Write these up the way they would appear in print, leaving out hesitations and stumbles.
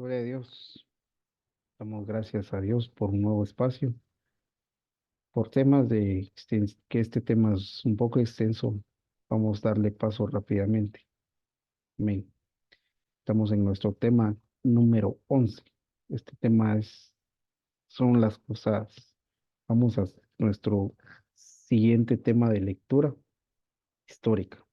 Gloria a Dios. Damos gracias a Dios por un nuevo espacio, por temas que este tema es un poco extenso. Vamos a darle paso rápidamente. Amén. Estamos en nuestro tema número 11. Este tema son las cruzadas. Vamos a nuestro siguiente tema de lectura histórica.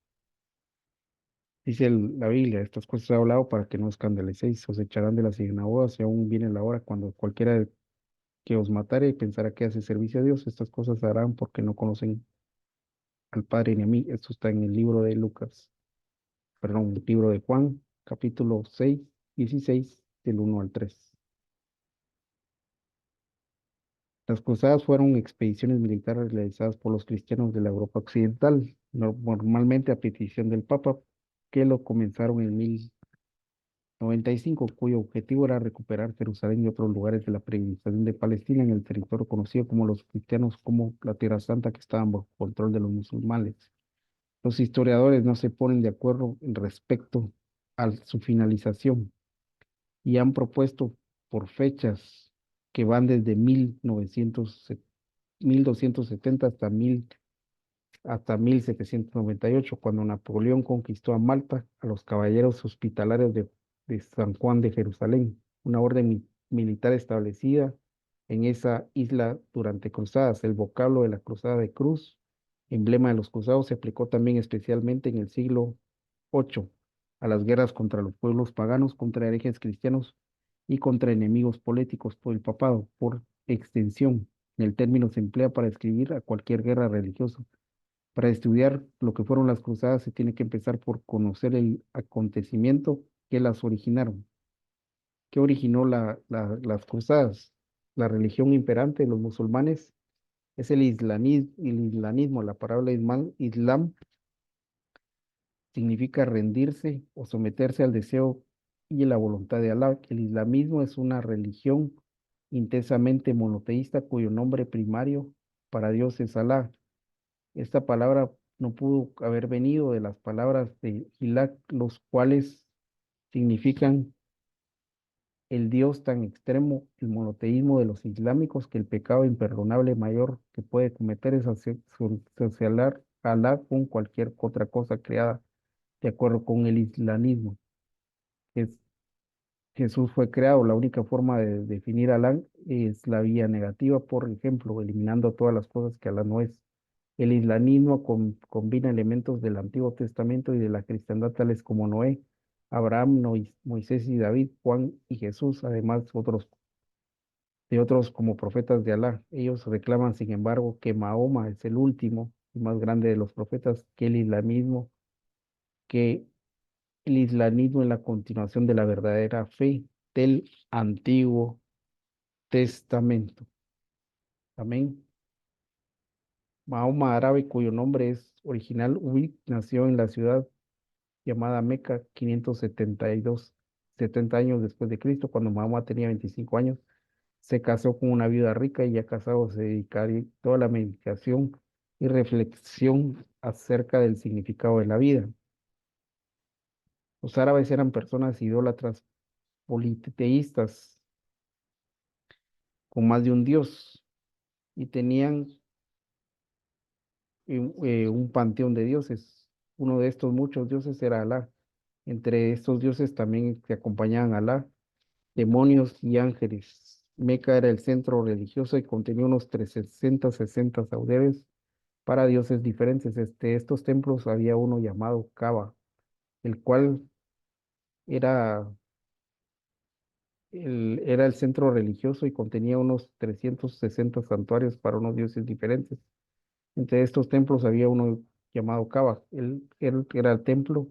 Dice la Biblia, estas cosas he hablado para que no escandalicéis, os echarán de las sinagogas y aún viene la hora cuando cualquiera que os matare y pensará que hace servicio a Dios, estas cosas harán porque no conocen al Padre ni a mí. Esto está en el libro de Lucas, perdón, el libro de Juan, capítulo 6 16 del 1 al 3. Las cruzadas fueron expediciones militares realizadas por los cristianos de la Europa occidental, normalmente a petición del Papa, que lo comenzaron en 1095, cuyo objetivo era recuperar Jerusalén y otros lugares de la peregrinación de Palestina en el territorio conocido como los cristianos como la Tierra Santa, que estaban bajo control de los musulmanes. Los historiadores no se ponen de acuerdo en respecto a su finalización y han propuesto por fechas que van desde 1270 hasta 1798, cuando Napoleón conquistó a Malta a los caballeros hospitalarios de San Juan de Jerusalén, una orden militar establecida en esa isla durante cruzadas. El vocablo de la cruzada de cruz, emblema de los cruzados, se aplicó también especialmente en el siglo VIII a las guerras contra los pueblos paganos, contra herejes cristianos y contra enemigos políticos por el papado. Por extensión, el término se emplea para describir a cualquier guerra religiosa. Para estudiar lo que fueron las cruzadas se tiene que empezar por conocer el acontecimiento que las originaron. ¿Qué originó las cruzadas? La religión imperante de los musulmanes es el islamismo. La palabra islam significa rendirse o someterse al deseo y la voluntad de Alá. El islamismo es una religión intensamente monoteísta cuyo nombre primario para Dios es Alá. Esta palabra no pudo haber venido de las palabras de Ilah, los cuales significan el Dios tan extremo, el monoteísmo de los islámicos, que el pecado imperdonable mayor que puede cometer es asociar a Alá con cualquier otra cosa creada de acuerdo con el islamismo. Es, Jesús fue creado, la única forma de definir a Alá es la vía negativa, por ejemplo, eliminando todas las cosas que Alá no es. El islamismo combina elementos del Antiguo Testamento y de la cristiandad, tales como Noé, Abraham, Moisés y David, Juan y Jesús, además de otros como profetas de Alá. Ellos reclaman, sin embargo, que Mahoma es el último y más grande de los profetas, que el islamismo es la continuación de la verdadera fe del Antiguo Testamento. Amén. Mahoma árabe, cuyo nombre es original, nació en la ciudad llamada Meca, 572, 70 años después de Cristo. Cuando Mahoma tenía 25 años, se casó con una viuda rica y ya casado se dedicaría toda la meditación y reflexión acerca del significado de la vida. Los árabes eran personas idólatras politeístas con más de un dios y tenían un panteón de dioses. Uno de estos muchos dioses era Alá. Entre estos dioses también que acompañaban a Alá demonios y ángeles. Meca era el centro religioso y contenía unos 360 sauderes para dioses diferentes. Estos templos había uno llamado Kaaba, el cual era era el centro religioso y contenía unos 360 santuarios para unos dioses diferentes. Entre estos templos había uno llamado Kaaba. Él era el templo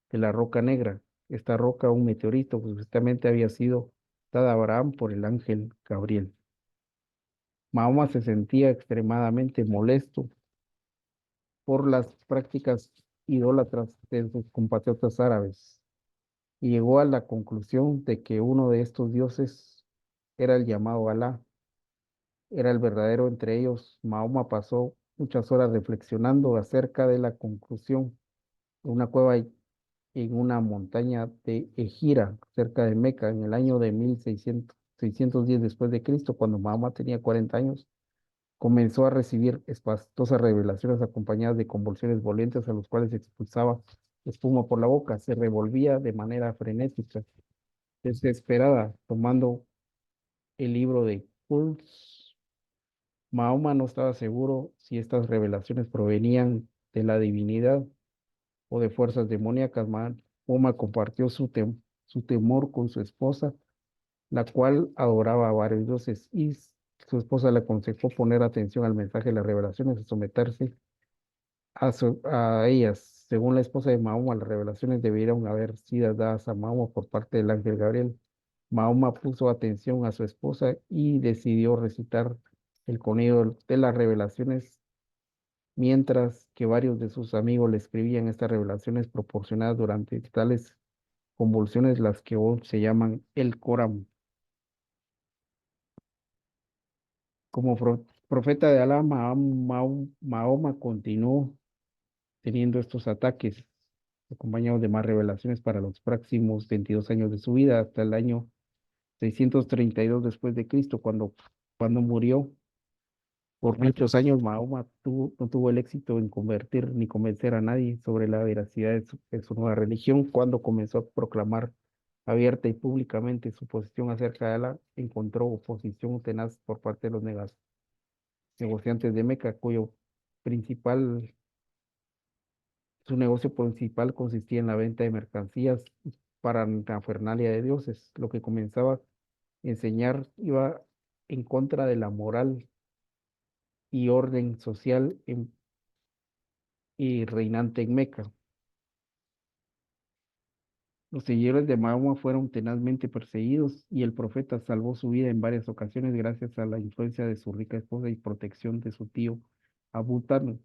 de la roca negra. Esta roca, un meteorito, pues justamente había sido dada a Abraham por el ángel Gabriel. Mahoma se sentía extremadamente molesto por las prácticas idólatras de sus compatriotas árabes y llegó a la conclusión de que uno de estos dioses era el llamado Alá, era el verdadero entre ellos. Mahoma pasó muchas horas reflexionando acerca de la conclusión de una cueva en una montaña de Egira, cerca de Meca, en el año de 610 después de Cristo, cuando Mahoma tenía 40 años, comenzó a recibir espantosas revelaciones acompañadas de convulsiones violentas a los cuales expulsaba espuma por la boca, se revolvía de manera frenética, desesperada, tomando el libro de Puls. Mahoma no estaba seguro si estas revelaciones provenían de la divinidad o de fuerzas demoníacas. Mahoma compartió su temor con su esposa, la cual adoraba a varios dioses, y su esposa le aconsejó poner atención al mensaje de las revelaciones y someterse a ellas. Según la esposa de Mahoma, las revelaciones debieron haber sido dadas a Mahoma por parte del ángel Gabriel. Mahoma puso atención a su esposa y decidió recitar el contenido de las revelaciones, mientras que varios de sus amigos le escribían estas revelaciones proporcionadas durante tales convulsiones, las que hoy se llaman el Corán. Como profeta de Alá, Mahoma continuó teniendo estos ataques, acompañados de más revelaciones para los próximos 22 años de su vida, hasta el año 632 después de Cristo, cuando murió. Por muchos años, Mahoma no tuvo el éxito en convertir ni convencer a nadie sobre la veracidad de su nueva religión. Cuando comenzó a proclamar abierta y públicamente su posición acerca de Alá, encontró oposición tenaz por parte de los negociantes de Meca, principal, su negocio principal consistía en la venta de mercancías para la Fernalia de dioses. Lo que comenzaba a enseñar iba en contra de la moral y orden social y reinante en Meca. Los seguidores de Mahoma fueron tenazmente perseguidos y el profeta salvó su vida en varias ocasiones gracias a la influencia de su rica esposa y protección de su tío Abu Talib.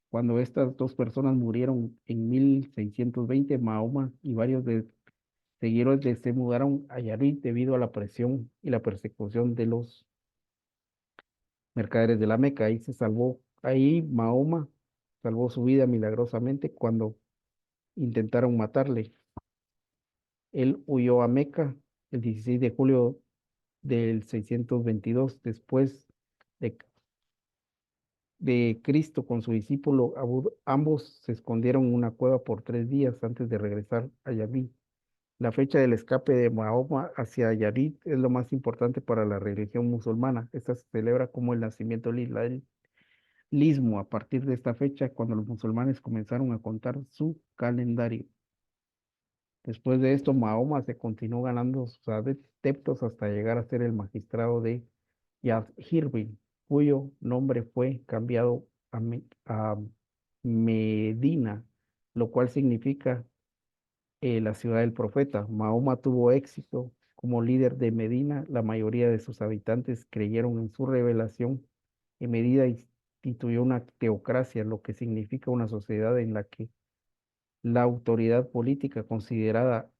Cuando estas dos personas murieron en 1620, Mahoma y varios de seguidores se mudaron a Yarid debido a la presión y la persecución de los mercaderes de la Meca. Ahí Mahoma salvó su vida milagrosamente cuando intentaron matarle. Él huyó a Meca el 16 de julio del 622 después de, de Cristo con su discípulo Abu. Ambos se escondieron en una cueva por 3 días antes de regresar a Yabí. La fecha del escape de Mahoma hacia Yadid es lo más importante para la religión musulmana. Esta se celebra como el nacimiento del islamismo. A partir de esta fecha, cuando los musulmanes comenzaron a contar su calendario. Después de esto, Mahoma se continuó ganando sus adeptos hasta llegar a ser el magistrado de Yazhirbin, cuyo nombre fue cambiado a Medina, lo cual significa la ciudad del profeta. Mahoma tuvo éxito como líder de Medina. La mayoría de sus habitantes creyeron en su revelación. En Medina instituyó una teocracia, lo que significa una sociedad en la que la autoridad política considerada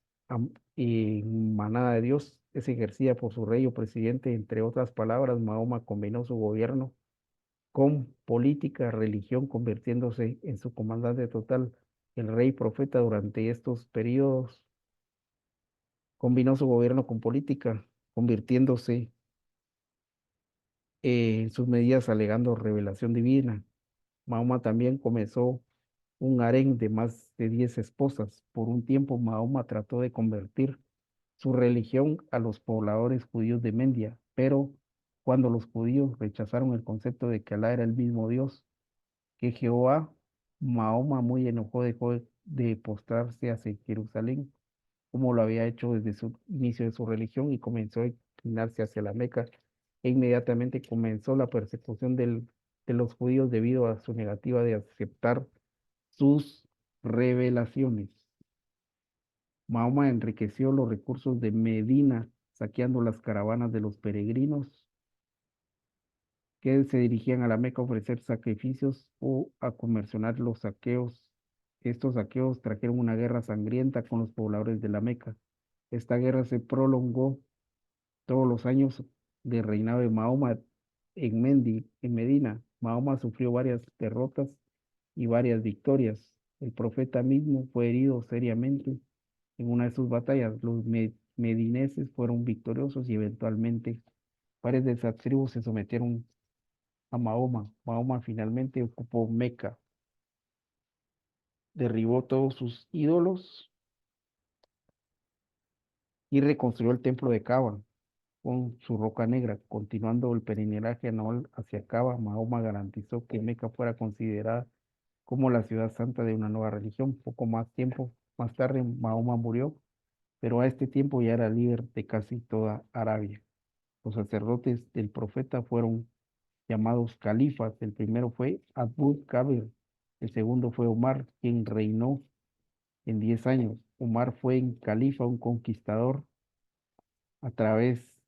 manada de Dios es ejercida por su rey o presidente. Entre otras palabras, Mahoma combinó su gobierno con política, religión, convirtiéndose en su comandante total. El rey profeta durante estos periodos combinó su gobierno con política, convirtiéndose en sus medidas alegando revelación divina. Mahoma también comenzó un harén de más de 10 esposas. Por un tiempo, Mahoma trató de convertir su religión a los pobladores judíos de Mendia, pero cuando los judíos rechazaron el concepto de que Alá era el mismo Dios que Jehová, Mahoma, muy enojado, dejó de postrarse hacia Jerusalén como lo había hecho desde su inicio de su religión, y comenzó a inclinarse hacia la Meca, e inmediatamente comenzó la persecución de los judíos debido a su negativa de aceptar sus revelaciones. Mahoma enriqueció los recursos de Medina, saqueando las caravanas de los peregrinos que se dirigían a la Meca a ofrecer sacrificios o a conversionar los saqueos. Estos saqueos trajeron una guerra sangrienta con los pobladores de la Meca. Esta guerra se prolongó todos los años de reinado de Mahoma en Medina. Mahoma sufrió varias derrotas y varias victorias. El profeta mismo fue herido seriamente en una de sus batallas. Los medineses fueron victoriosos y eventualmente varias de esas tribus se sometieron a Mahoma. Mahoma finalmente ocupó Meca, derribó todos sus ídolos y reconstruyó el templo de Caba con su roca negra. Continuando el peregrinaje anual hacia Caba, Mahoma garantizó que Meca fuera considerada como la ciudad santa de una nueva religión. Poco más tiempo más tarde, Mahoma murió, pero a este tiempo ya era líder de casi toda Arabia. Los sacerdotes del profeta fueron llamados califas. El primero fue Abu Kabir, el segundo fue Omar, quien reinó en 10 años. Omar fue en califa, un conquistador a través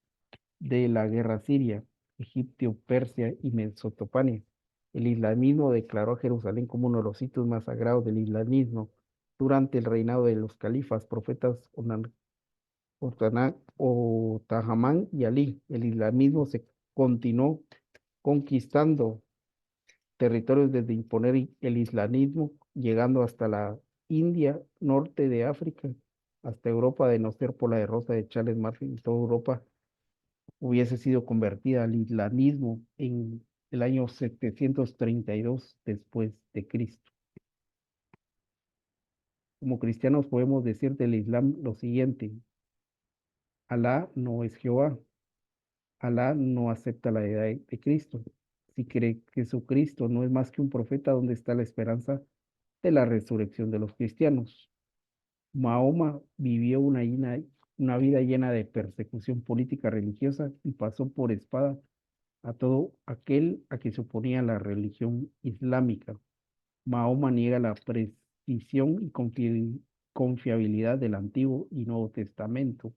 de la guerra siria, Egipto, Persia y Mesopotamia. El islamismo declaró a Jerusalén como uno de los sitios más sagrados del islamismo durante el reinado de los califas, profetas Otahamán y Ali. El islamismo se continuó conquistando territorios desde imponer el islamismo, llegando hasta la India, norte de África, hasta Europa, de no ser por la derrota de Charles Martel, toda Europa hubiese sido convertida al islamismo en el año 732 después de Cristo. Como cristianos podemos decir del Islam lo siguiente: Alá no es Jehová, Alá no acepta la deidad de Cristo. Si cree que Jesucristo no es más que un profeta, ¿dónde está la esperanza de la resurrección de los cristianos? Mahoma vivió una vida llena de persecución política religiosa y pasó por espada a todo aquel a que se oponía la religión islámica. Mahoma niega la precisión y confiabilidad del Antiguo y Nuevo Testamento.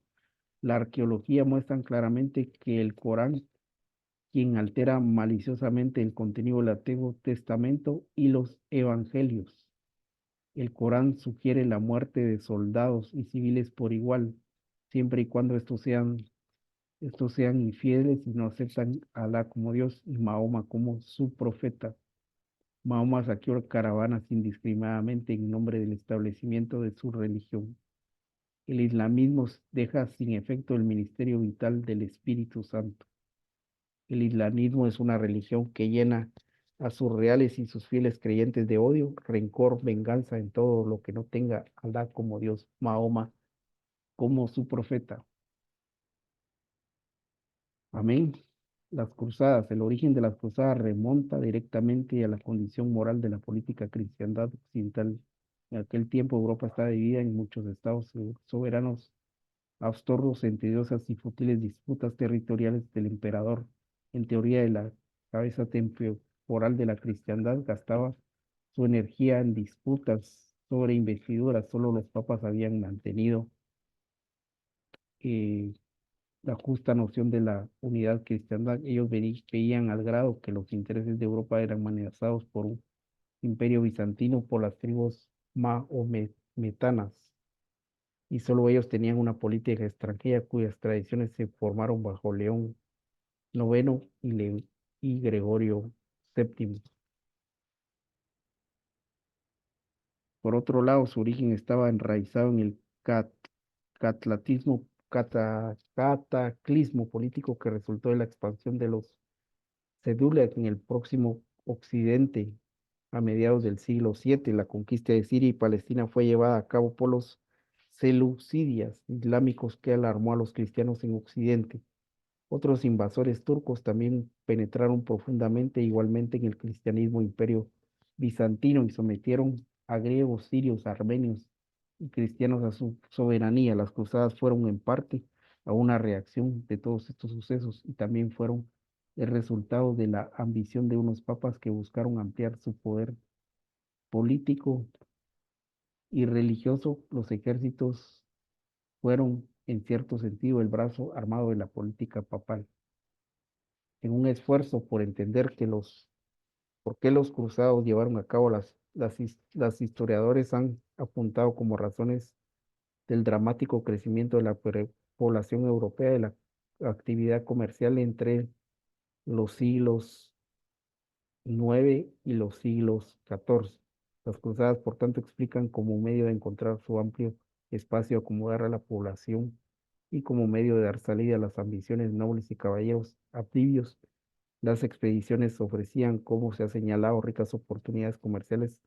La arqueología muestra claramente que el Corán, quien altera maliciosamente el contenido del Antiguo Testamento y los Evangelios. El Corán sugiere la muerte de soldados y civiles por igual, siempre y cuando estos sean infieles y no aceptan a Alá como Dios y Mahoma como su profeta. Mahoma saqueó caravanas indiscriminadamente en nombre del establecimiento de su religión. El islamismo deja sin efecto el ministerio vital del Espíritu Santo. El islamismo es una religión que llena a sus reales y sus fieles creyentes de odio, rencor, venganza en todo lo que no tenga a Alá como Dios, Mahoma como su profeta. Amén. Las cruzadas. El origen de las cruzadas remonta directamente a la condición moral de la política cristiandad occidental. En aquel tiempo Europa estaba dividida en muchos estados soberanos, absortos en tediosas y fútiles disputas territoriales del emperador. En teoría, de la cabeza temporal de la cristiandad gastaba su energía en disputas sobre investiduras. Solo los papas habían mantenido eh, la justa noción de la unidad cristiana. Ellos veían al grado que los intereses de Europa eran amenazados por un imperio bizantino, por las tribus maometanas, y solo ellos tenían una política extranjera cuyas tradiciones se formaron bajo León noveno y Gregorio séptimo. Por otro lado, su origen estaba enraizado en el catlatismo, cataclismo político que resultó de la expansión de los Sedúlec en el próximo occidente. A mediados del siglo VII, la conquista de Siria y Palestina fue llevada a cabo por los seleucidas islámicos, que alarmó a los cristianos en Occidente. Otros invasores turcos también penetraron profundamente, igualmente en el cristianismo imperio bizantino, y sometieron a griegos, sirios, armenios y cristianos a su soberanía. Las cruzadas fueron en parte a una reacción de todos estos sucesos y también fueron el resultado de la ambición de unos papas que buscaron ampliar su poder político y religioso. Los ejércitos fueron, en cierto sentido, el brazo armado de la política papal, en un esfuerzo por entender por qué los cruzados llevaron a cabo las historiadores han apuntado como razones del dramático crecimiento de la población europea, de la actividad comercial entre los siglos IX y los siglos XIV. Las cruzadas, por tanto, explican como medio de encontrar su amplio espacio, acomodar a la población y como medio de dar salida a las ambiciones nobles y caballeros aplivios. Las expediciones ofrecían, como se ha señalado, ricas oportunidades comerciales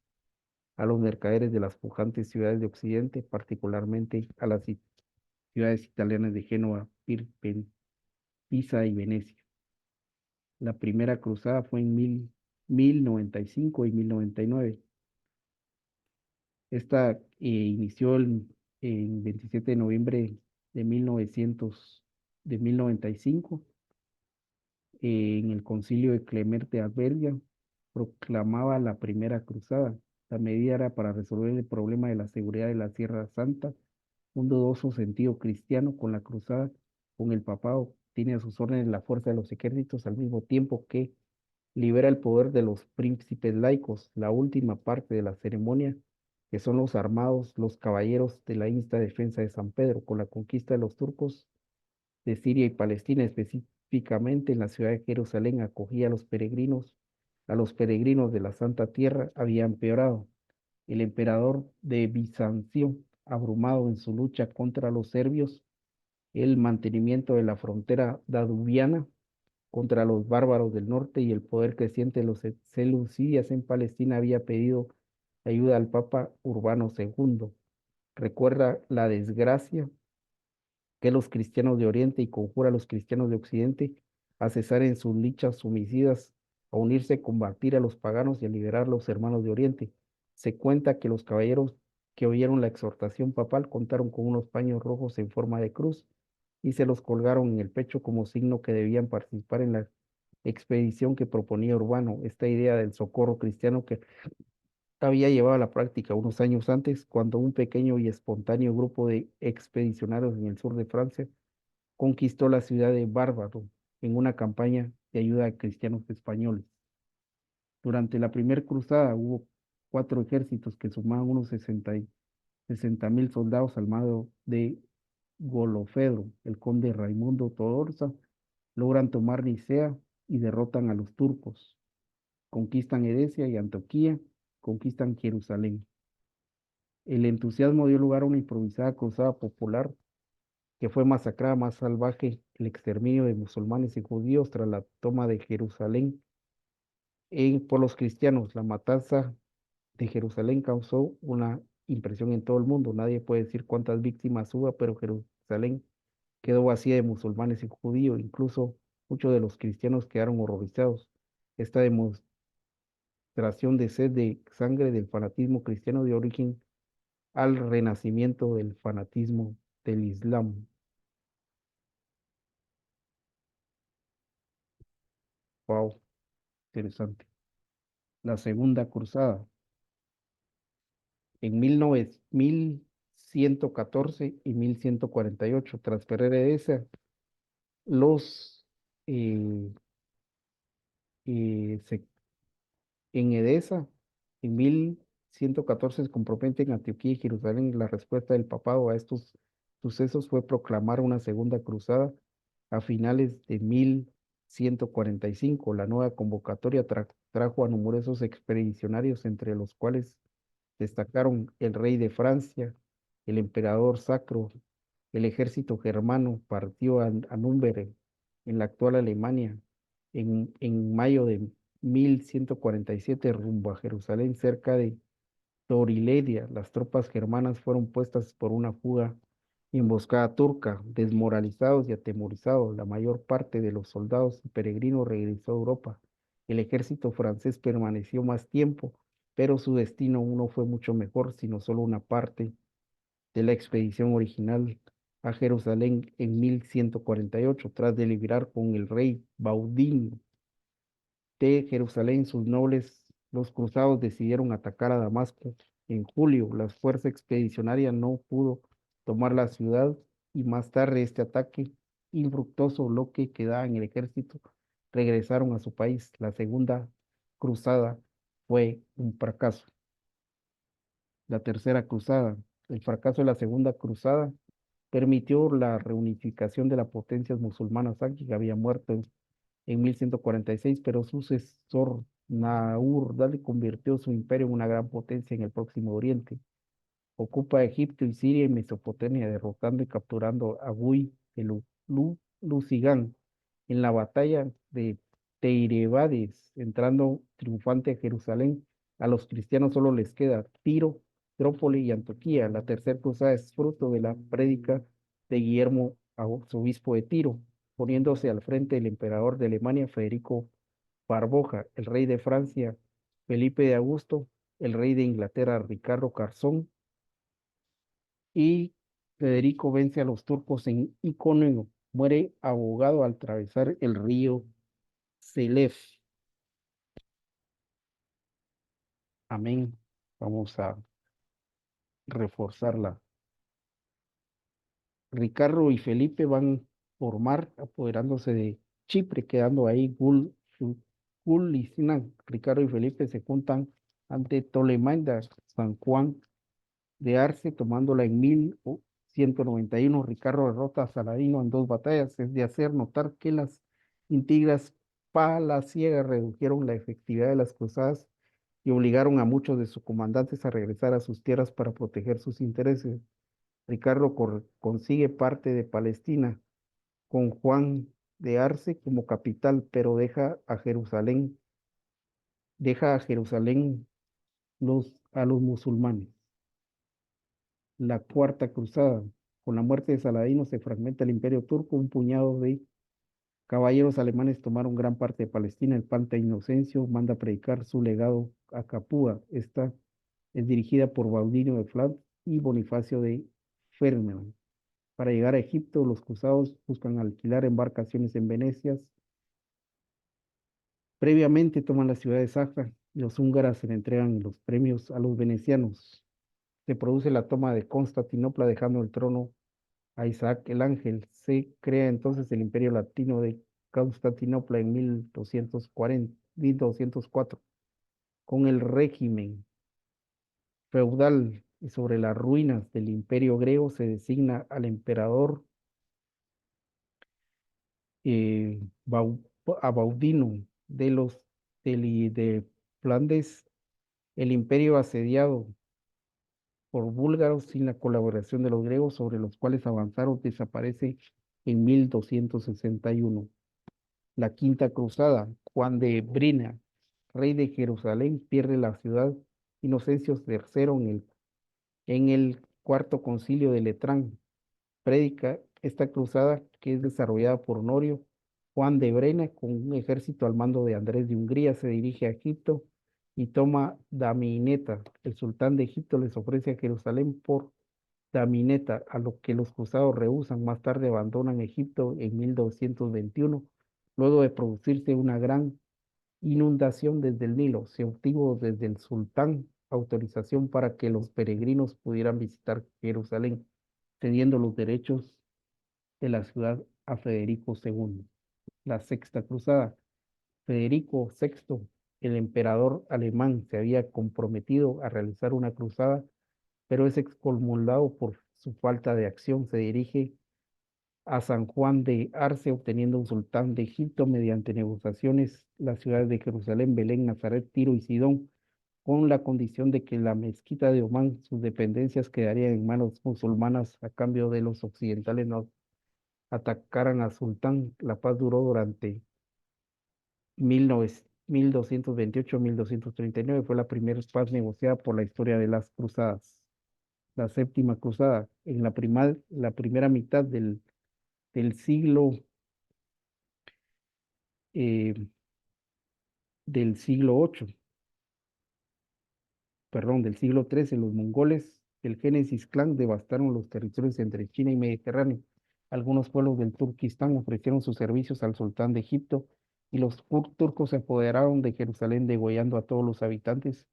a los mercaderes de las pujantes ciudades de Occidente, particularmente a las ciudades italianas de Génova, Pisa y Venecia. La primera cruzada fue en 1095 y 1099. Esta inició en 27 de noviembre de 1095 en el concilio de Clemente de Alberga, proclamaba la primera cruzada. La medida era para resolver el problema de la seguridad de la Tierra Santa, un dudoso sentido cristiano con la cruzada, con el papado, tiene a sus órdenes la fuerza de los ejércitos al mismo tiempo que libera el poder de los príncipes laicos. La última parte de la ceremonia, que son los armados, los caballeros de la insta defensa de San Pedro, con la conquista de los turcos de Siria y Palestina, específicamente en la ciudad de Jerusalén, acogía a los peregrinos de la Santa Tierra, había empeorado. El emperador de Bizancio, abrumado en su lucha contra los serbios, el mantenimiento de la frontera danubiana contra los bárbaros del norte y el poder creciente de los seleucidas en Palestina, había pedido ayuda al Papa Urbano II. Recuerda la desgracia que los cristianos de Oriente y conjura a los cristianos de Occidente a cesar en sus luchas homicidas, a unirse, a combatir a los paganos y a liberar a los hermanos de Oriente. Se cuenta que los caballeros que oyeron la exhortación papal contaron con unos paños rojos en forma de cruz y se los colgaron en el pecho como signo que debían participar en la expedición que proponía Urbano. Esta idea del socorro cristiano que había llevado a la práctica unos años antes, cuando un pequeño y espontáneo grupo de expedicionarios en el sur de Francia conquistó la ciudad de Bárbaro en una campaña de ayuda a cristianos españoles. Durante la primera cruzada hubo cuatro ejércitos que sumaban unos 60.000 soldados al mando de Golofedro, el conde Raimundo Todorza, logran tomar Nicea y derrotan a los turcos, conquistan Edesia y Antioquía, conquistan Jerusalén. El entusiasmo dio lugar a una improvisada cruzada popular que fue masacrada más salvaje, el exterminio de musulmanes y judíos tras la toma de Jerusalén por los cristianos. La matanza de Jerusalén causó una impresión en todo el mundo. Nadie puede decir cuántas víctimas hubo, pero Jerusalén quedó vacía de musulmanes y judíos. Incluso muchos de los cristianos quedaron horrorizados. Esta demostración de sed de sangre del fanatismo cristiano dio origen al renacimiento del fanatismo del Islam. Wow, interesante. La Segunda Cruzada. En 1114 y 1148, tras Ferrer Edesa, los eh, se en Edesa, en 1114 se comprometen Antioquía y Jerusalén. La respuesta del papado a estos sucesos fue proclamar una segunda cruzada a finales de 1145. La nueva convocatoria trajo a numerosos expedicionarios, entre los cuales destacaron el rey de Francia, el emperador sacro, el ejército germano partió a Nürnberg, en la actual Alemania, en mayo de 1147 rumbo a Jerusalén, cerca de Toriledia. Las tropas germanas fueron puestas por una fuga y emboscada turca. Desmoralizados y atemorizados, la mayor parte de los soldados y peregrinos regresó a Europa. El ejército francés permaneció más tiempo, pero su destino no fue mucho mejor, sino solo una parte de la expedición original a Jerusalén en 1148, tras deliberar con el rey Baudín de Jerusalén. Sus nobles, los cruzados, decidieron atacar a Damasco. En julio, la fuerza expedicionaria no pudo tomar la ciudad y más tarde este ataque infructuoso, lo que quedaba en el ejército, regresaron a su país. La segunda cruzada fue un fracaso. La tercera cruzada. El fracaso de la segunda cruzada permitió la reunificación de las potencias musulmanas que había muerto en 1146, pero su sucesor Naur-Dali convirtió su imperio en una gran potencia en el Próximo Oriente. Ocupa Egipto y Siria y Mesopotamia, derrotando y capturando a Gui de Lusigán en la batalla de Teirebades, entrando triunfante a Jerusalén. A los cristianos solo les queda Tiro, Trópoli y Antioquía. La tercera cruzada es fruto de la prédica de Guillermo, arzobispo de Tiro, poniéndose al frente el emperador de Alemania, Federico Barboja, el rey de Francia, Felipe de Augusto, el rey de Inglaterra, Ricardo Carzón, y Federico vence a los turcos en Iconio. Muere ahogado al atravesar el río Selef. Amén. Vamos a reforzarla. Ricardo y Felipe van por mar, apoderándose de Chipre, quedando ahí Gul y Sinan. Ricardo y Felipe se juntan ante Ptolemaida, San Juan de Arce, tomándola en 1191. Ricardo derrota a Saladino en dos batallas. Es de hacer notar que las intrigas palaciegas redujeron la efectividad de las cruzadas y obligaron a muchos de sus comandantes a regresar a sus tierras para proteger sus intereses. Ricardo consigue parte de Palestina con Juan de Arce como capital, pero deja a Jerusalén a los musulmanes. La Cuarta Cruzada. Con la muerte de Saladino se fragmenta el imperio turco. Un puñado de caballeros alemanes tomaron gran parte de Palestina. El Panta Inocencio manda predicar su legado a Capua. Esta es dirigida por Baudino de Flandes y Bonifacio de Fermo. Para llegar a Egipto, los cruzados buscan alquilar embarcaciones en Venecia. Previamente toman la ciudad de Saja y los húngaros se le entregan los premios a los venecianos. Se produce la toma de Constantinopla, dejando el trono a Isaac el Ángel. Se crea entonces el Imperio Latino de Constantinopla en 1204, con el régimen feudal y sobre las ruinas del Imperio griego se designa al emperador eh, Bau- a Baudino de Flandes. El imperio asediado por búlgaros sin la colaboración de los griegos, sobre los cuales avanzaron, desaparece en 1261. La Quinta Cruzada. Juan de Brina, rey de Jerusalén, pierde la ciudad. Inocencio III en el Cuarto Concilio de Letrán prédica esta cruzada, que es desarrollada por Honorio. Juan de Brena, con un ejército al mando de Andrés de Hungría, se dirige a Egipto y toma Damineta. El sultán de Egipto les ofrece a Jerusalén por Damineta, a lo que los cruzados rehúsan. Más tarde abandonan Egipto en 1221, luego de producirse una gran inundación desde el Nilo. Se obtuvo desde el sultán autorización para que los peregrinos pudieran visitar Jerusalén, cediendo los derechos de la ciudad a Federico II. La Sexta Cruzada. Federico VI, el emperador alemán, se había comprometido a realizar una cruzada, pero es excomulgado por su falta de acción. Se dirige a San Juan de Arce, obteniendo un sultán de Egipto mediante negociaciones las ciudades de Jerusalén, Belén, Nazaret, Tiro y Sidón, con la condición de que la mezquita de Omán, sus dependencias quedarían en manos musulmanas a cambio de los occidentales no atacaran a Sultán. La paz duró durante 1228-1239. Fue la primera paz negociada por la historia de las cruzadas. La Séptima Cruzada. En la primera mitad del eh, siglo VIII, perdón, del siglo XIII, los mongoles del Génesis clan devastaron los territorios entre China y Mediterráneo. Algunos pueblos del Turquistán ofrecieron sus servicios al sultán de Egipto y los turcos se apoderaron de Jerusalén, degollando a todos los habitantes.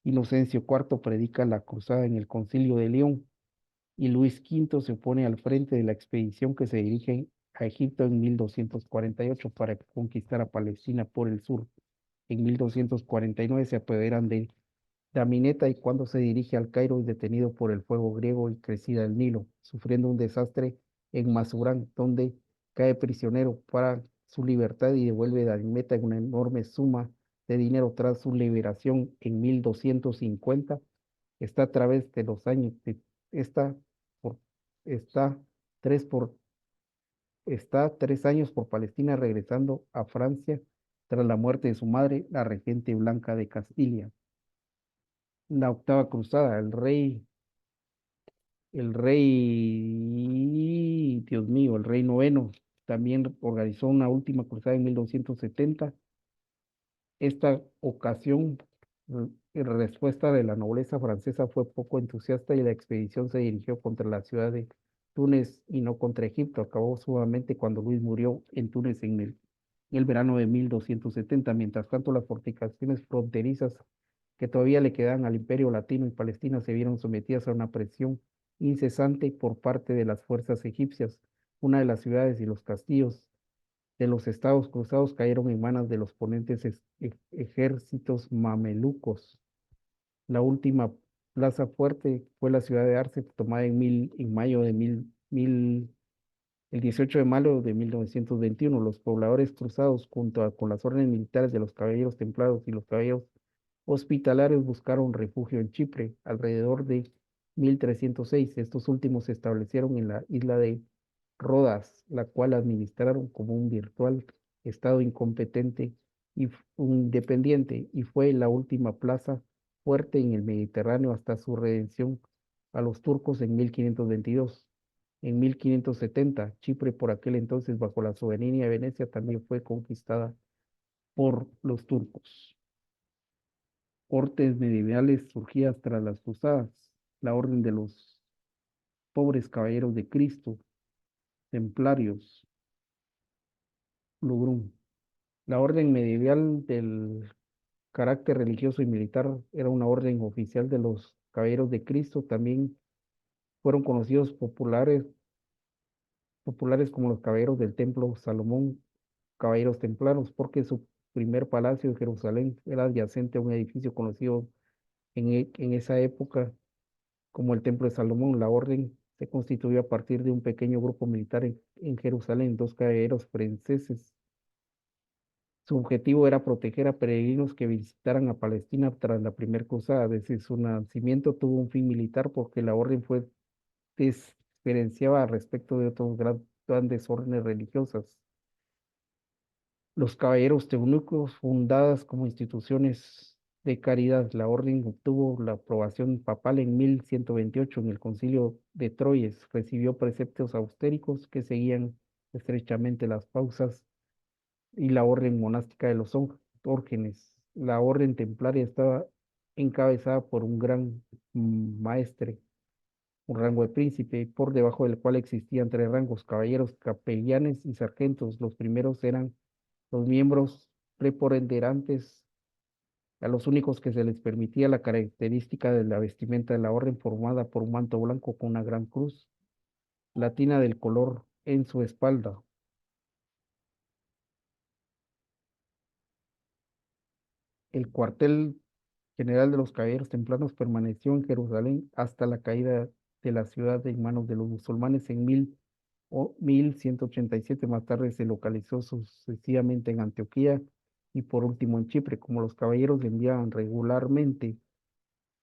Inocencio IV predica la cruzada en el Concilio de León y Luis V se pone al frente de la expedición que se dirige a Egipto en 1248 para conquistar a Palestina por el sur. En 1249 se apoderan de Damineta, y cuando se dirige al Cairo es detenido por el fuego griego y crecida del Nilo, sufriendo un desastre en Masurán, donde cae prisionero para su libertad y devuelve a Damietta una enorme suma de dinero tras su liberación en 1250. Está a través de los años, está, por, está, tres por, está 3 años por Palestina regresando a Francia tras la muerte de su madre, la regente Blanca de Castilla. La octava cruzada, Dios mío, el rey noveno también organizó una última cruzada en 1270. Esta ocasión, en respuesta de la nobleza francesa fue poco entusiasta y la expedición se dirigió contra la ciudad de Túnez y no contra Egipto. Acabó sumamente cuando Luis murió en Túnez en el verano de 1270. Mientras tanto, las fortificaciones fronterizas que todavía le quedaban al Imperio Latino y Palestina se vieron sometidas a una presión incesante por parte de las fuerzas egipcias. Una de las ciudades y los castillos de los estados cruzados cayeron en manos de los ponentes ejércitos mamelucos. La última plaza fuerte fue la ciudad de Arce, tomada en mayo de el 18 de mayo de 1921. Los pobladores cruzados, con las órdenes militares de los caballeros templados y los caballeros hospitalarios, buscaron refugio en Chipre alrededor de 1306. Estos últimos se establecieron en la isla de Rodas, la cual administraron como un virtual estado incompetente y independiente, y fue la última plaza fuerte en el Mediterráneo hasta su redención a los turcos en 1522. En 1570, Chipre, por aquel entonces bajo la soberanía de Venecia, también fue conquistada por los turcos. Cortes medievales surgidas tras las cruzadas, la Orden de los Pobres Caballeros de Cristo, Templarios, Lugrum. La orden medieval del carácter religioso y militar era una orden oficial de los Caballeros de Cristo. También fueron conocidos populares como los Caballeros del Templo Salomón, Caballeros Templaros, porque su primer palacio en Jerusalén era adyacente a un edificio conocido en esa época como el Templo de Salomón. La orden se constituyó a partir de un pequeño grupo militar en Jerusalén, dos caballeros franceses. Su objetivo era proteger a peregrinos que visitaran a Palestina tras la primera cruzada. Desde su nacimiento tuvo un fin militar porque la orden fue diferenciaba respecto de otras grandes órdenes religiosas. Los caballeros teutónicos, fundadas como instituciones de caridad, la orden obtuvo la aprobación papal en 1128 en el Concilio de Troyes. Recibió preceptos austéricos que seguían estrechamente las pausas y la orden monástica de los órgenes. La orden templaria estaba encabezada por un gran maestre, un rango de príncipe, por debajo del cual existían tres rangos: caballeros, capellanes y sargentos. Los primeros eran los miembros preponderantes, a los únicos que se les permitía la característica de la vestimenta de la orden, formada por un manto blanco con una gran cruz latina del color en su espalda. El cuartel general de los caballeros templanos permaneció en Jerusalén hasta la caída de la ciudad en manos de los musulmanes en 1187. Más tarde se localizó sucesivamente en Antioquía y por último en Chipre. Como los caballeros enviaban regularmente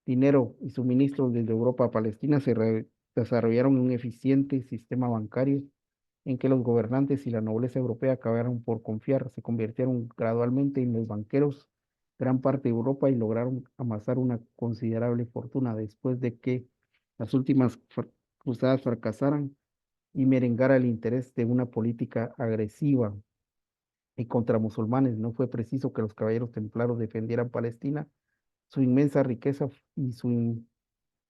dinero y suministros desde Europa a Palestina, desarrollaron un eficiente sistema bancario en que los gobernantes y la nobleza europea acabaron por confiar. Se convirtieron gradualmente en los banqueros gran parte de Europa y lograron amasar una considerable fortuna después de que las últimas cruzadas fracasaran y merengara el interés de una política agresiva y contra musulmanes. No fue preciso que los caballeros templarios defendieran Palestina. Su inmensa riqueza y su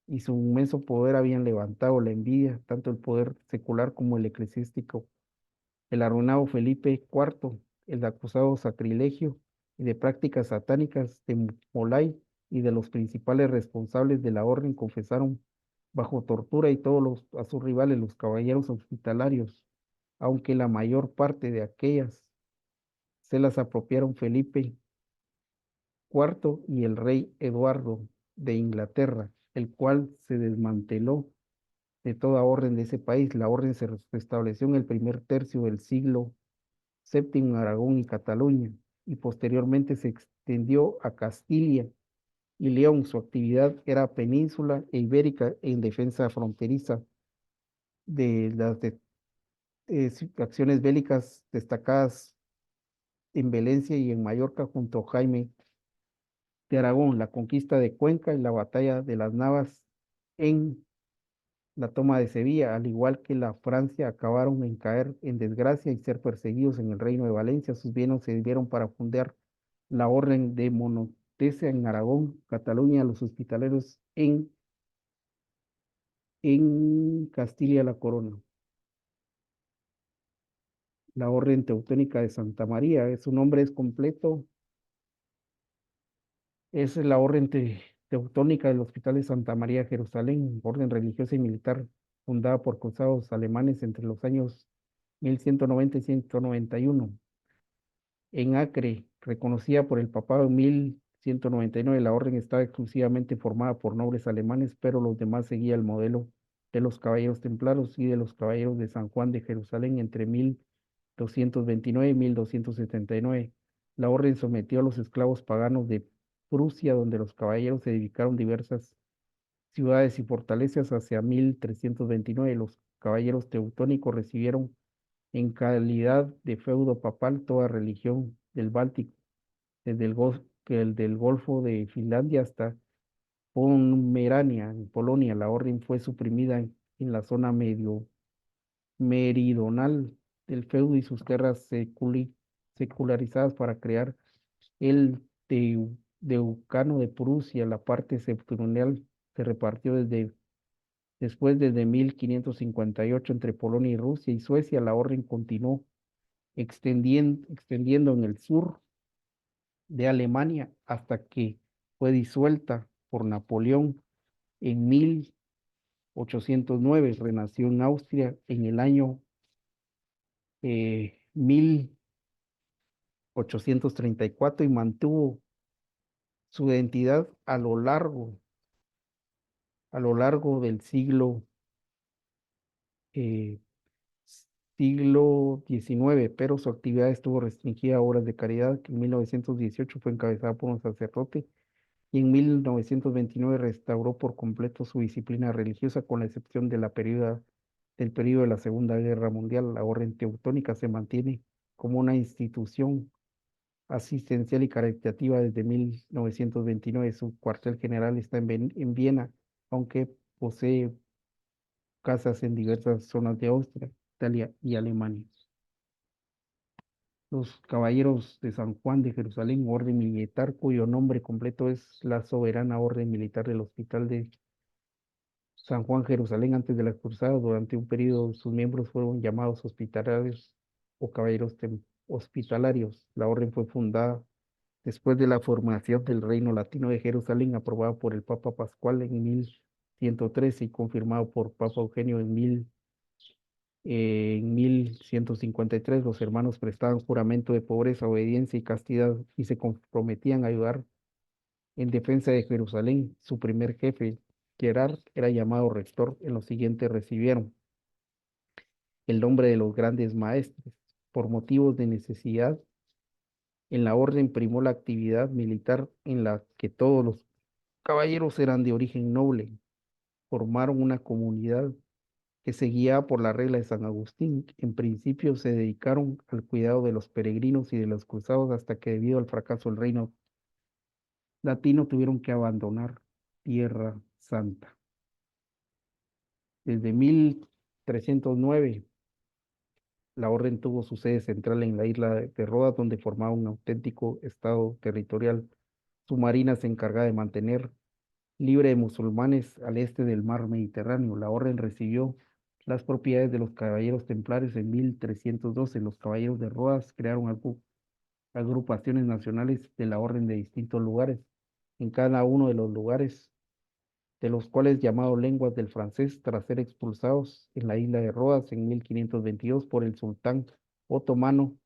inmenso poder habían levantado la envidia, tanto el poder secular como el eclesiástico. El arruinado Felipe IV, el acusado sacrilegio y de prácticas satánicas de Molay y de los principales responsables de la orden, confesaron bajo tortura y a sus rivales, los caballeros hospitalarios, aunque la mayor parte de aquellas se las apropiaron Felipe IV y el rey Eduardo de Inglaterra, el cual se desmanteló de toda orden de ese país. La orden se restableció en el primer tercio del siglo Séptimo en Aragón y Cataluña, y posteriormente se extendió a Castilla y León. Su actividad era península e ibérica en defensa fronteriza de las acciones bélicas destacadas en Valencia y en Mallorca junto a Jaime de Aragón, la conquista de Cuenca y la batalla de las Navas en la toma de Sevilla, al igual que la Francia, acabaron en caer en desgracia y ser perseguidos en el reino de Valencia. Sus bienes se dieron para fundar la Orden de Montesa en Aragón, Cataluña, los hospitaleros en Castilla la Corona. La Orden Teutónica de Santa María, su nombre es completo, es la Orden Teutónica del Hospital de Santa María, Jerusalén, orden religiosa y militar fundada por cruzados alemanes entre los años 1190 y 191. En Acre, reconocida por el papado en 1199, la orden estaba exclusivamente formada por nobles alemanes, pero los demás seguían el modelo de los caballeros templarios y de los caballeros de San Juan de Jerusalén entre 1229 y 1279. La orden sometió a los esclavos paganos de Prusia, donde los caballeros se edificaron diversas ciudades y fortalezas. Hacia 1329, los caballeros teutónicos recibieron en calidad de feudo papal toda religión del Báltico, desde el del Golfo de Finlandia hasta Pomerania, en Polonia. La orden fue suprimida en la zona meridional del feudo y sus tierras secularizadas para crear el Deucano de Prusia. La parte septentrional se repartió desde 1558 entre Polonia y Rusia y Suecia. La orden continuó extendiendo en el sur de Alemania hasta que fue disuelta por Napoleón en 1809. Renació en Austria en el año 1834 y mantuvo su identidad a lo largo del eh, siglo XIX, pero su actividad estuvo restringida a obras de caridad, que en 1918 fue encabezada por un sacerdote y en 1929 restauró por completo su disciplina religiosa, con la excepción del periodo de la Segunda Guerra Mundial. La Orden Teutónica se mantiene como una institución asistencial y caritativa desde 1929. Su cuartel general está en Viena, aunque posee casas en diversas zonas de Austria, Italia y Alemania. Los Caballeros de San Juan de Jerusalén, orden militar, cuyo nombre completo es la Soberana Orden Militar del Hospital de San Juan Jerusalén. Antes de las cruzadas, durante un periodo, sus miembros fueron llamados hospitalarios o caballeros hospitalarios. La orden fue fundada después de la formación del Reino Latino de Jerusalén, aprobada por el Papa Pascual en 1113 y confirmado por Papa Eugenio en 1153. Los hermanos prestaban juramento de pobreza, obediencia y castidad y se comprometían a ayudar en defensa de Jerusalén. Su primer jefe, Gerard, era llamado rector. En lo siguiente recibieron el nombre de los grandes maestres. Por motivos de necesidad, en la orden primó la actividad militar, en la que todos los caballeros eran de origen noble. Formaron una comunidad que se guiaba por la regla de San Agustín. En principio se dedicaron al cuidado de los peregrinos y de los cruzados, hasta que debido al fracaso del reino latino tuvieron que abandonar Tierra Santa. Desde 1309 la orden tuvo su sede central en la isla de Rodas, donde formaba un auténtico estado territorial. Su marina se encargaba de mantener libre de musulmanes al este del mar Mediterráneo. La orden recibió las propiedades de los caballeros templarios en 1312. Los caballeros de Rodas crearon agrupaciones nacionales de la orden de distintos lugares. En cada uno de los lugares, de los cuales llamados lenguas del francés, tras ser expulsados en la isla de Rodas en 1522 por el sultán otomano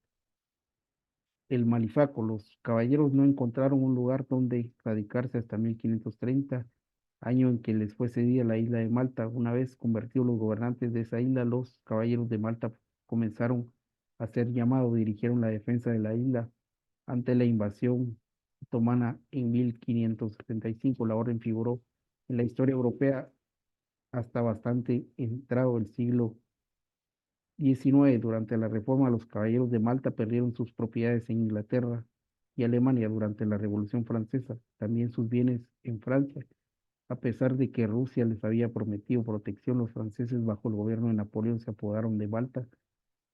el Malifaco. Los caballeros no encontraron un lugar donde radicarse hasta 1530, año en que les fue cedida la isla de Malta. Una vez convertidos los gobernantes de esa isla, los caballeros de Malta comenzaron hacer llamado, dirigieron la defensa de la isla ante la invasión otomana en 1575. La orden figuró en la historia europea hasta bastante entrado el siglo XIX. Durante la Reforma, los caballeros de Malta perdieron sus propiedades en Inglaterra y Alemania durante la Revolución Francesa, también sus bienes en Francia. A pesar de que Rusia les había prometido protección, los franceses bajo el gobierno de Napoleón se apoderaron de Malta.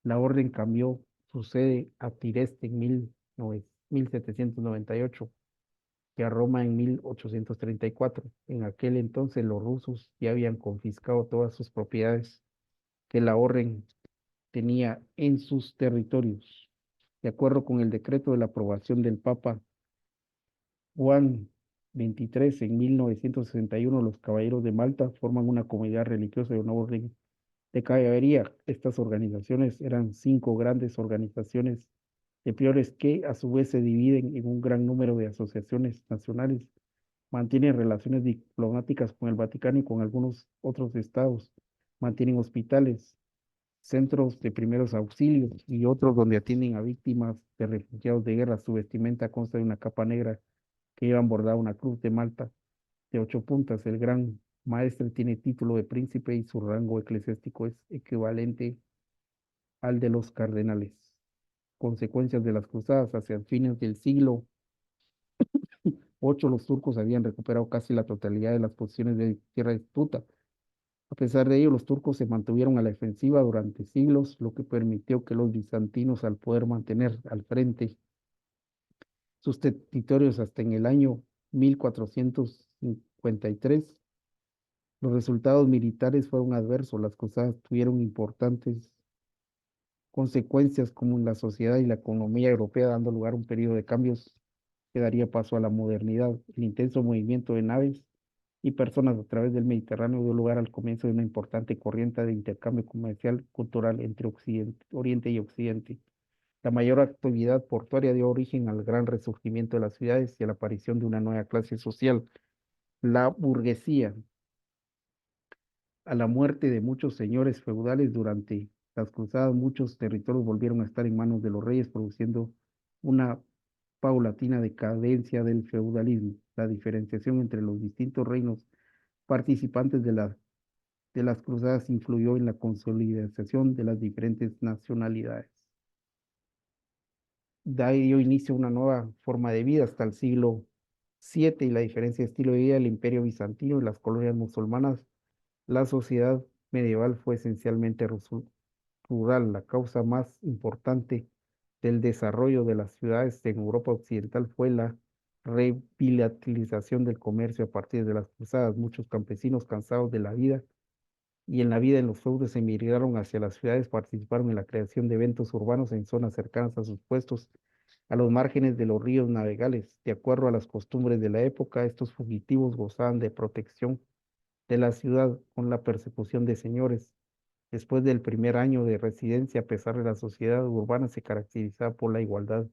La orden cambió su sede a Trieste en 1798 y a Roma en 1834. En aquel entonces los rusos ya habían confiscado todas sus propiedades que la orden tenía en sus territorios. De acuerdo con el decreto de la aprobación del Papa Juan XXIII en 1961, los caballeros de Malta forman una comunidad religiosa y una orden de caballería. Estas organizaciones eran 5 grandes organizaciones de priores que a su vez se dividen en un gran número de asociaciones nacionales. Mantienen relaciones diplomáticas con el Vaticano y con algunos otros estados. Mantienen hospitales, centros de primeros auxilios y otros donde atienden a víctimas de refugiados de guerra. Su vestimenta consta de una capa negra que llevan bordada una cruz de Malta de 8 puntas. El gran maestre tiene título de príncipe y su rango eclesiástico es equivalente al de los cardenales. Consecuencias de las cruzadas hacia fines del siglo VIII, los turcos habían recuperado casi la totalidad de las posiciones de tierra disputa. A pesar de ello, los turcos se mantuvieron a la defensiva durante siglos, lo que permitió que los bizantinos, al poder mantener al frente sus territorios hasta en el año 1453, los resultados militares fueron adversos. Las cruzadas tuvieron importantes consecuencias como en la sociedad y la economía europea, dando lugar a un periodo de cambios que daría paso a la modernidad. El intenso movimiento de naves y personas a través del Mediterráneo dio lugar al comienzo de una importante corriente de intercambio comercial cultural entre Oriente y Occidente. La mayor actividad portuaria dio origen al gran resurgimiento de las ciudades y a la aparición de una nueva clase social, la burguesía. A la muerte de muchos señores feudales durante las cruzadas, muchos territorios volvieron a estar en manos de los reyes, produciendo una paulatina decadencia del feudalismo. La diferenciación entre los distintos reinos participantes de las cruzadas influyó en la consolidación de las diferentes nacionalidades. Da dio inicio a una nueva forma de vida hasta el siglo VII y la diferencia de estilo de vida del Imperio Bizantino y las colonias musulmanas. La sociedad medieval fue esencialmente rural. La causa más importante del desarrollo de las ciudades en Europa Occidental fue la revitalización del comercio a partir de las cruzadas. Muchos campesinos cansados de la vida y en la vida en los feudos emigraron hacia las ciudades, participaron en la creación de eventos urbanos en zonas cercanas a sus puestos, a los márgenes de los ríos navegables. De acuerdo a las costumbres de la época, estos fugitivos gozaban de protección de la ciudad con la persecución de señores. Después del primer año de residencia, a pesar de la sociedad urbana, se caracterizaba por la igualdad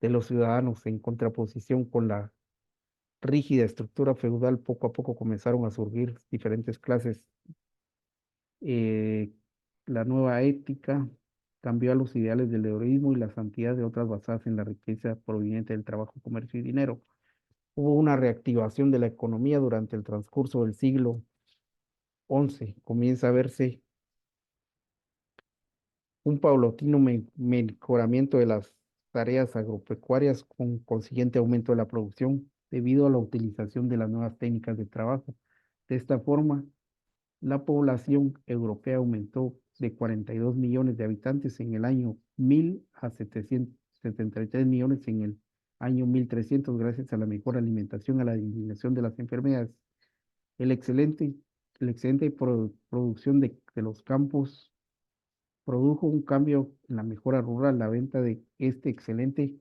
de los ciudadanos en contraposición con la rígida estructura feudal. Poco a poco comenzaron a surgir diferentes clases. eh, la nueva ética cambió a los ideales del heroísmo y la santidad de otras basadas en la riqueza proveniente del trabajo, comercio y dinero. Hubo una reactivación de la economía durante el transcurso del siglo XI. Comienza a verse un paulatino mejoramiento de las tareas agropecuarias con consiguiente aumento de la producción debido a la utilización de las nuevas técnicas de trabajo. De esta forma, la población europea aumentó de 42 millones de habitantes en el año 1000 a 773 millones en el año 1300 gracias a la mejor alimentación, a la disminución de las enfermedades, el excelente, el excelente producción de los campos produjo un cambio en la mejora rural. La venta de este excelente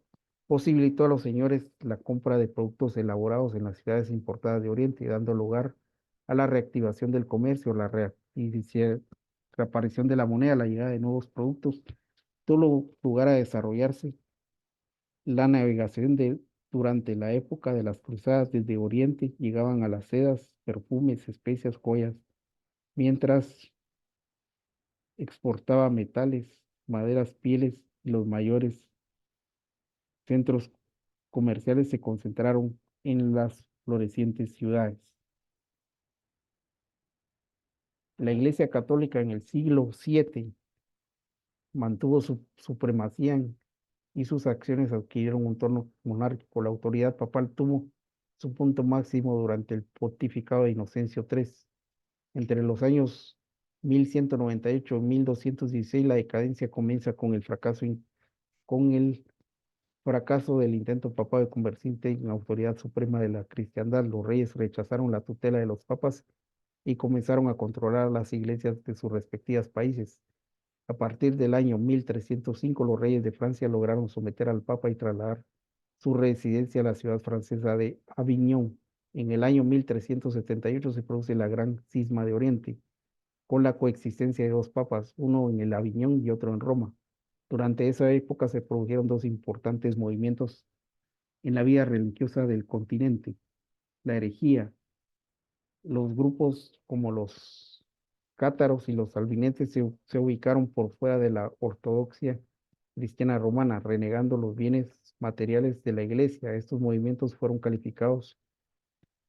posibilitó a los señores la compra de productos elaborados en las ciudades importadas de Oriente, dando lugar a la reactivación del comercio, la reaparición de la moneda, la llegada de nuevos productos, tuvo lugar a desarrollarse la navegación durante la época de las cruzadas desde Oriente, llegaban a las sedas, perfumes, especias, joyas, mientras exportaba metales maderas, pieles y los mayores centros comerciales se concentraron en las florecientes ciudades. La Iglesia Católica en el siglo VII mantuvo su supremacía y sus acciones adquirieron un tono monárquico. La autoridad papal tuvo su punto máximo durante el pontificado de Inocencio III. Entre los años 1198 y 1216, la decadencia comienza con el fracaso del intento papal de convertirse en autoridad suprema de la cristiandad. Los reyes rechazaron la tutela de los papas y comenzaron a controlar las iglesias de sus respectivos países. A partir del año 1305, los reyes de Francia lograron someter al Papa y trasladar su residencia a la ciudad francesa de Aviñón. En el año 1378 se produce la Gran Cisma de Oriente, con la coexistencia de dos papas, uno en el Aviñón y otro en Roma. Durante esa época se produjeron dos importantes movimientos en la vida religiosa del continente: la herejía. Los grupos como los cátaros y los albineses se ubicaron por fuera de la ortodoxia cristiana romana, renegando los bienes materiales de la iglesia. Estos movimientos fueron calificados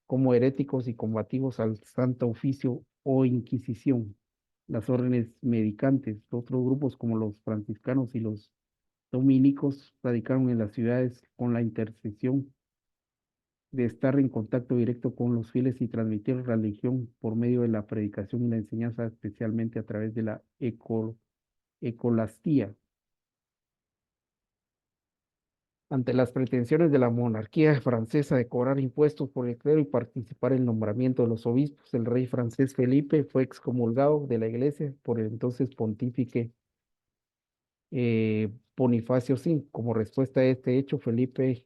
como heréticos y combativos al Santo Oficio o Inquisición. Las órdenes medicantes, otros grupos como los franciscanos y los dominicos, radicaron en las ciudades con la intercesión de estar en contacto directo con los fieles y transmitir religión por medio de la predicación y la enseñanza, especialmente a través de la ecolastía. Ante las pretensiones de la monarquía francesa de cobrar impuestos por el clero y participar en el nombramiento de los obispos, el rey francés Felipe fue excomulgado de la iglesia por el entonces pontífice Bonifacio V. Como respuesta a este hecho, Felipe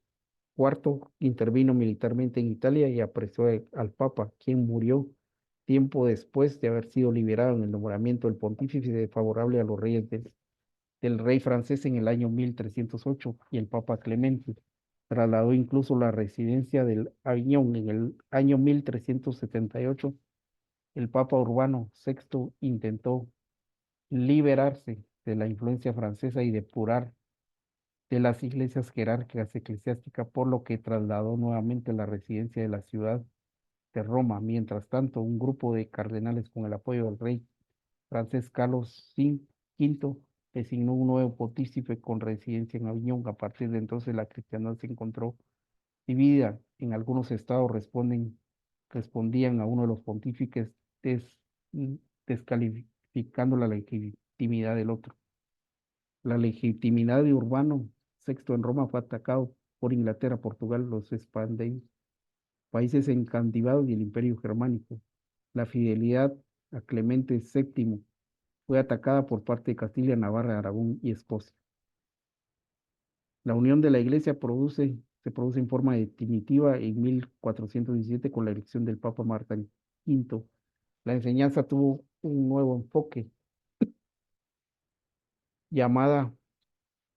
IV intervino militarmente en Italia y apresó al Papa, quien murió tiempo después de haber sido liberado en el nombramiento del pontífice favorable a los reyes del rey francés en el año 1308, y el Papa Clemente trasladó incluso la residencia del Aviñón. En el año 1378, el Papa Urbano VI intentó liberarse de la influencia francesa y depurar de las iglesias jerárquicas eclesiásticas, por lo que trasladó nuevamente la residencia de la ciudad de Roma. Mientras tanto, un grupo de cardenales con el apoyo del rey francés Carlos V designó un nuevo pontífice con residencia en Aviñón. A partir de entonces, la cristiandad se encontró dividida. En algunos estados respondían a uno de los pontífices descalificando la legitimidad del otro. La legitimidad de Urbano VI en Roma fue atacado por Inglaterra, Portugal, los Spandei, países encandivados y el Imperio Germánico. La fidelidad a Clemente VII fue atacada por parte de Castilla, Navarra, Aragón y Escocia. La unión de la Iglesia se produce en forma definitiva en 1417 con la elección del Papa Martín V. La enseñanza tuvo un nuevo enfoque llamada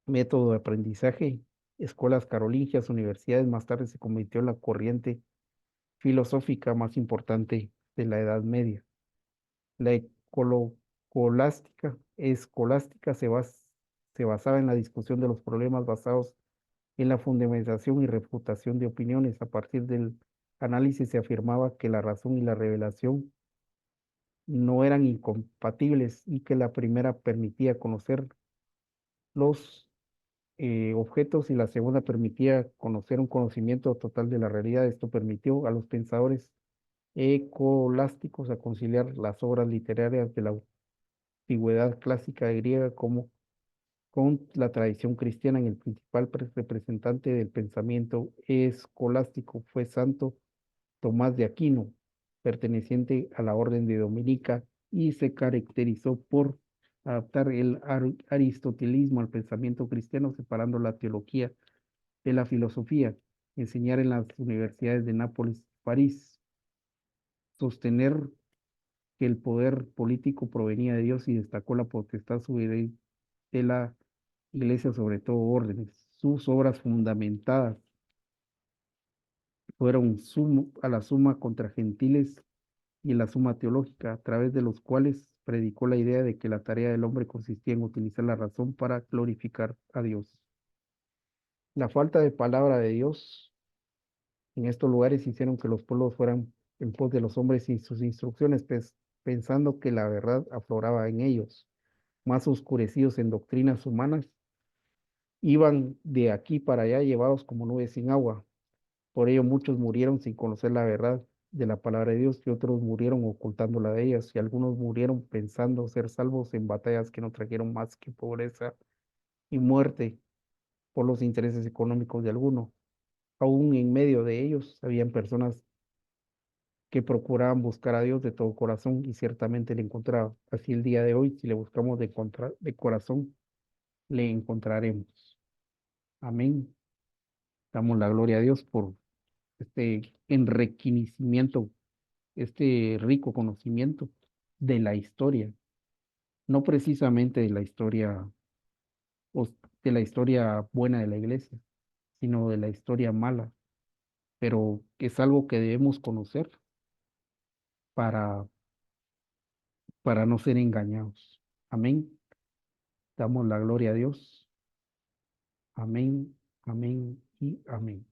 método de aprendizaje, escuelas carolingias, universidades. Más tarde se convirtió en la corriente filosófica más importante de la Edad Media. La escolástica se basaba en la discusión de los problemas basados en la fundamentación y refutación de opiniones. A partir del análisis se afirmaba que la razón y la revelación no eran incompatibles y que la primera permitía conocer los objetos y la segunda permitía conocer un conocimiento total de la realidad. Esto permitió a los pensadores escolásticos a conciliar las obras literarias de la antigüedad clásica griega como con la tradición cristiana. En el principal representante del pensamiento escolástico fue Santo Tomás de Aquino, perteneciente a la orden de Dominica, y se caracterizó por adaptar el aristotelismo al pensamiento cristiano, separando la teología de la filosofía, enseñar en las universidades de Nápoles y París, sostener que el poder político provenía de Dios y destacó la potestad soberana de la Iglesia sobre todo órdenes. Sus obras fundamentadas fueron a la suma contra gentiles y la suma teológica, a través de los cuales predicó la idea de que la tarea del hombre consistía en utilizar la razón para glorificar a Dios. La falta de palabra de Dios en estos lugares hicieron que los pueblos fueran en pos de los hombres y sus instrucciones, pensando que la verdad afloraba en ellos. Más oscurecidos en doctrinas humanas, iban de aquí para allá llevados como nubes sin agua. Por ello muchos murieron sin conocer la verdad de la palabra de Dios y otros murieron ocultándola de ellas y algunos murieron pensando ser salvos en batallas que no trajeron más que pobreza y muerte por los intereses económicos de algunos. Aún en medio de ellos habían personas que procuraban buscar a Dios de todo corazón y ciertamente le encontraban. Así el día de hoy, si le buscamos de corazón, le encontraremos. Amén. Damos la gloria a Dios por este enriquecimiento, este rico conocimiento de la historia, no precisamente de la historia, o de la historia buena de la iglesia, sino de la historia mala, pero que es algo que debemos conocer para, para no ser engañados. Amén. Damos la gloria a Dios. Amén, amén y amén.